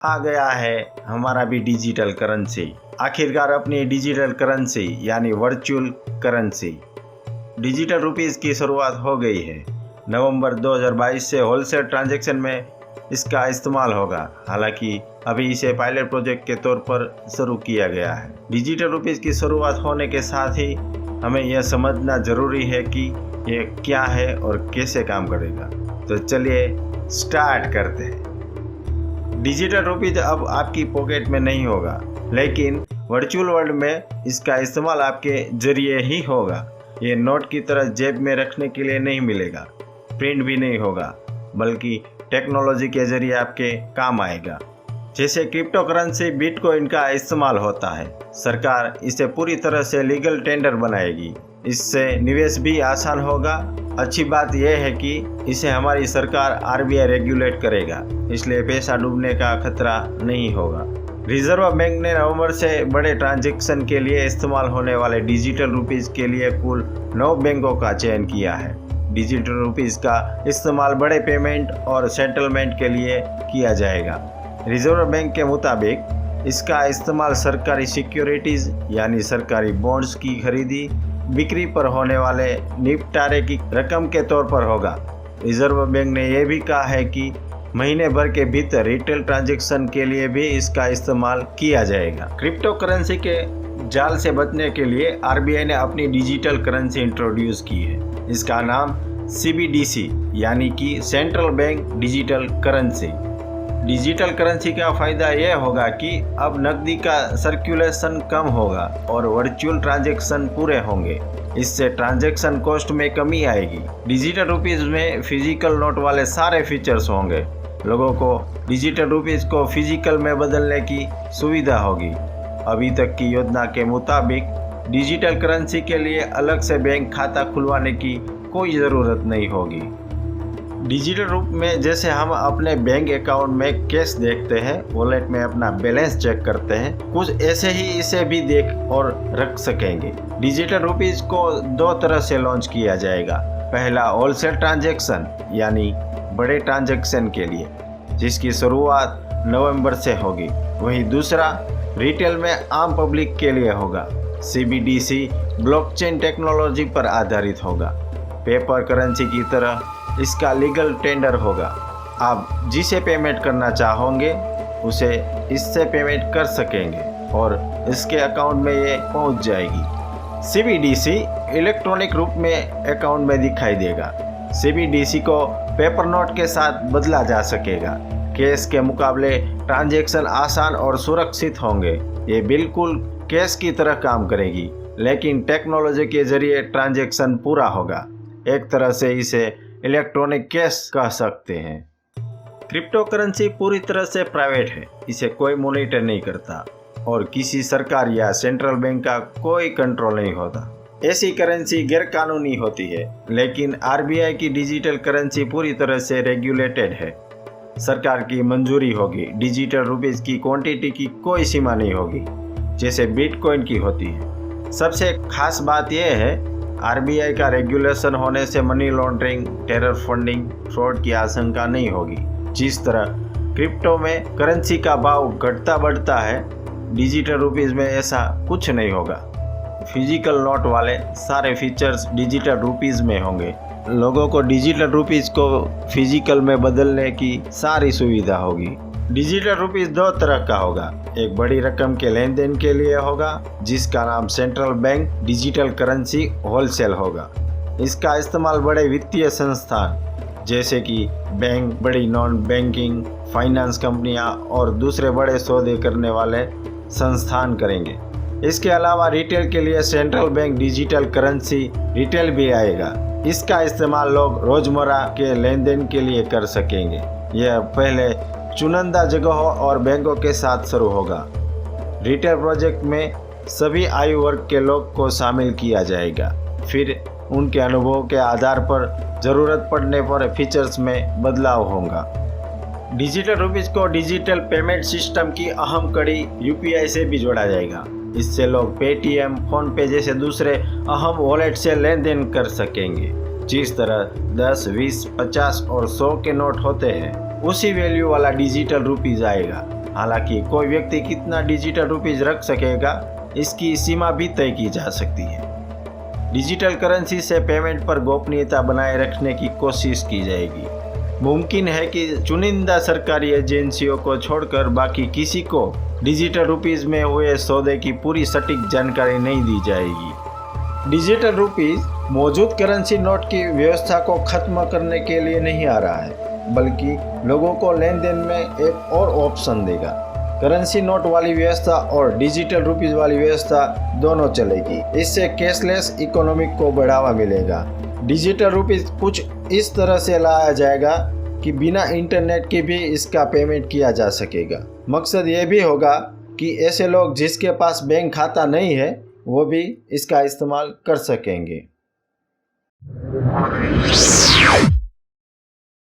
आ गया है हमारा भी डिजिटल करेंसी। आखिरकार अपनी डिजिटल करेंसी यानी वर्चुअल करेंसी डिजिटल रुपीस की शुरुआत हो गई है। नवंबर 2022 से होलसेल ट्रांजैक्शन में इसका इस्तेमाल होगा। हालांकि अभी इसे पायलट प्रोजेक्ट के तौर पर शुरू किया गया है। डिजिटल रुपीस की शुरुआत होने के साथ ही हमें यह समझना जरूरी है कि ये क्या है और कैसे काम करेगा। तो चलिए स्टार्ट करते हैं। डिजिटल रुपीज अब आपकी पॉकेट में नहीं होगा, लेकिन वर्चुअल वर्ल्ड में इसका इस्तेमाल आपके जरिए ही होगा। ये नोट की तरह जेब में रखने के लिए नहीं मिलेगा, प्रिंट भी नहीं होगा, बल्कि टेक्नोलॉजी के जरिए आपके काम आएगा। जैसे क्रिप्टो करेंसी बिटकॉइन का इस्तेमाल होता है, सरकार इसे पूरी तरह से लीगल टेंडर बनाएगी। इससे निवेश भी आसान होगा। अच्छी बात यह है कि इसे हमारी सरकार RBI रेगुलेट करेगा, इसलिए पैसा डूबने का खतरा नहीं होगा। रिजर्व बैंक ने नवंबर से बड़े ट्रांजैक्शन के लिए इस्तेमाल होने वाले डिजिटल रुपीस के लिए कुल 9 बैंकों का चयन किया है। डिजिटल रुपीस का इस्तेमाल बड़े पेमेंट और सेटलमेंट के लिए किया जाएगा। रिजर्व बैंक के मुताबिक इसका इस्तेमाल सरकारी सिक्योरिटीज यानी सरकारी बॉन्ड्स की खरीदी बिक्री पर होने वाले निपटारे की रकम के तौर पर होगा। रिजर्व बैंक ने यह भी कहा है कि महीने भर के भीतर रिटेल ट्रांजैक्शन के लिए भी इसका इस्तेमाल किया जाएगा। क्रिप्टो करेंसी के जाल से बचने के लिए RBI ने अपनी डिजिटल करेंसी इंट्रोड्यूस की है। इसका नाम CBDC यानी कि central bank digital currency. Digital currency का फायदा यह होगा कि अब नकदी का सर्कुलेशन कम होगा और वर्चुअल ट्रांजैक्शन पूरे होंगे। इससे ट्रांजैक्शन कॉस्ट में कमी आएगी। डिजिटल रुपीस में फिजिकल नोट वाले सारे फीचर्स होंगे। लोगों को डिजिटल रुपीस को फिजिकल में बदलने की सुविधा होगी। अभी तक की योजना के मुताबिक डिजिटल करेंसी के लिए अलग से बैंक खाता खुलवाने की कोई ज़रूरत नहीं होगी। डिजिटल रूप में जैसे हम अपने बैंक अकाउंट में कैश देखते हैं, वॉलेट में अपना बैलेंस चेक करते हैं, कुछ ऐसे ही इसे भी देख और रख सकेंगे। डिजिटल रुपीस को 2 तरह से लॉन्च किया जाएगा। पहला होलसेल ट्रांजैक्शन यानी बड़े ट्रांजैक्शन के लिए, जिसकी शुरुआत नवंबर से होगी। वहीं दूसरा रिटेल में आम पब्लिक के लिए होगा। CBDC ब्लॉकचेन टेक्नोलॉजी पर आधारित होगा। पेपर करेंसी की तरह इसका लीगल टेंडर होगा। आप जिसे पेमेंट करना चाहोगे उसे इससे पेमेंट कर सकेंगे और इसके अकाउंट में ये पहुंच जाएगी। CBDC इलेक्ट्रॉनिक रूप में अकाउंट में दिखाई देगा। CBDC को पेपर नोट के साथ बदला जा सकेगा। कैश के मुकाबले ट्रांजैक्शन आसान और सुरक्षित होंगे। ये बिल्कुल कैश की तरह काम करेगी, लेकिन टेक्नोलॉजी के जरिए ट्रांजैक्शन पूरा होगा। एक तरह से इसे इलेक्ट्रॉनिक कैश कह सकते हैं। क्रिप्टो करेंसी पूरी तरह से प्राइवेट है। इसे कोई मॉनिटर नहीं करता और किसी सरकार या सेंट्रल बैंक का कोई कंट्रोल नहीं होता। ऐसी करेंसी गैर कानूनी होती है, लेकिन RBI की डिजिटल करेंसी पूरी तरह से रेगुलेटेड है। सरकार की मंजूरी होगी। डिजिटल रुपीस की क्वांटिटी की कोई सीमा नहीं होगी, जैसे बिटकॉइन की होती है। सबसे खास बात यह है, RBI का रेगुलेशन होने से money laundering, terror funding, fraud की आशंका नहीं होगी। जिस तरह क्रिप्टो में करेंसी का भाव घटता बढ़ता है, डिजिटल रुपीस में ऐसा कुछ नहीं होगा। फिजिकल नोट वाले सारे फीचर्स डिजिटल रुपीस में होंगे। लोगों को डिजिटल रुपीस को फिजिकल में बदलने की सारी सुविधा होगी। डिजिटल रुपीस 2 तरह का होगा। एक बड़ी रकम के लेन देन के लिए होगा, जिसका नाम central bank digital currency wholesale होगा। इसका इस्तेमाल बड़े वित्तीय संस्थान जैसे कि बैंक, बड़ी नॉन बैंकिंग फाइनेंस कंपनियां और दूसरे बड़े सौदे करने वाले संस्थान करेंगे। इसके अलावा रिटेल के लिए central bank digital currency retail भी आएगा। इसका इस्तेमाल लोग रोजमर्रा के लेन देन के लिए कर सकेंगे। यह पहले चुनिंदा जगहों और बैंकों के साथ शुरू होगा। रिटेल प्रोजेक्ट में सभी आयु वर्ग के लोग को शामिल किया जाएगा। फिर उनके अनुभव के आधार पर ज़रूरत पड़ने पर फीचर्स में बदलाव होगा। डिजिटल रुपीस को डिजिटल पेमेंट सिस्टम की अहम कड़ी UPI से भी जोड़ा जाएगा। इससे लोग पेटीएम, फोनपे जैसे दूसरे अहम वॉलेट से लेन देन कर सकेंगे। जिस तरह 10, 20, 50 और 100 के नोट होते हैं, उसी वैल्यू वाला डिजिटल रुपीज आएगा। हालांकि कोई व्यक्ति कितना डिजिटल रुपीज रख सकेगा इसकी सीमा भी तय की जा सकती है। डिजिटल करेंसी से पेमेंट पर गोपनीयता बनाए रखने की कोशिश की जाएगी। मुमकिन है कि चुनिंदा सरकारी एजेंसियों को छोड़कर बाकी किसी को डिजिटल रुपीस में हुए सौदे की पूरी सटीक जानकारी नहीं दी जाएगी। डिजिटल रुपीस मौजूद करेंसी नोट की व्यवस्था को खत्म करने के लिए नहीं आ रहा है, बल्कि लोगों को लेन देन में एक और ऑप्शन देगा। करेंसी नोट वाली व्यवस्था और डिजिटल रुपीस वाली व्यवस्था दोनों चलेगी। इससे कैशलेस इकोनॉमी को बढ़ावा मिलेगा। डिजिटल रुपीस कुछ इस तरह से लाया जाएगा कि बिना इंटरनेट के भी इसका पेमेंट किया जा सकेगा। मकसद ये भी होगा कि ऐसे लोग जिसके पास बैंक खाता नहीं है वो भी इसका इस्तेमाल कर सकेंगे।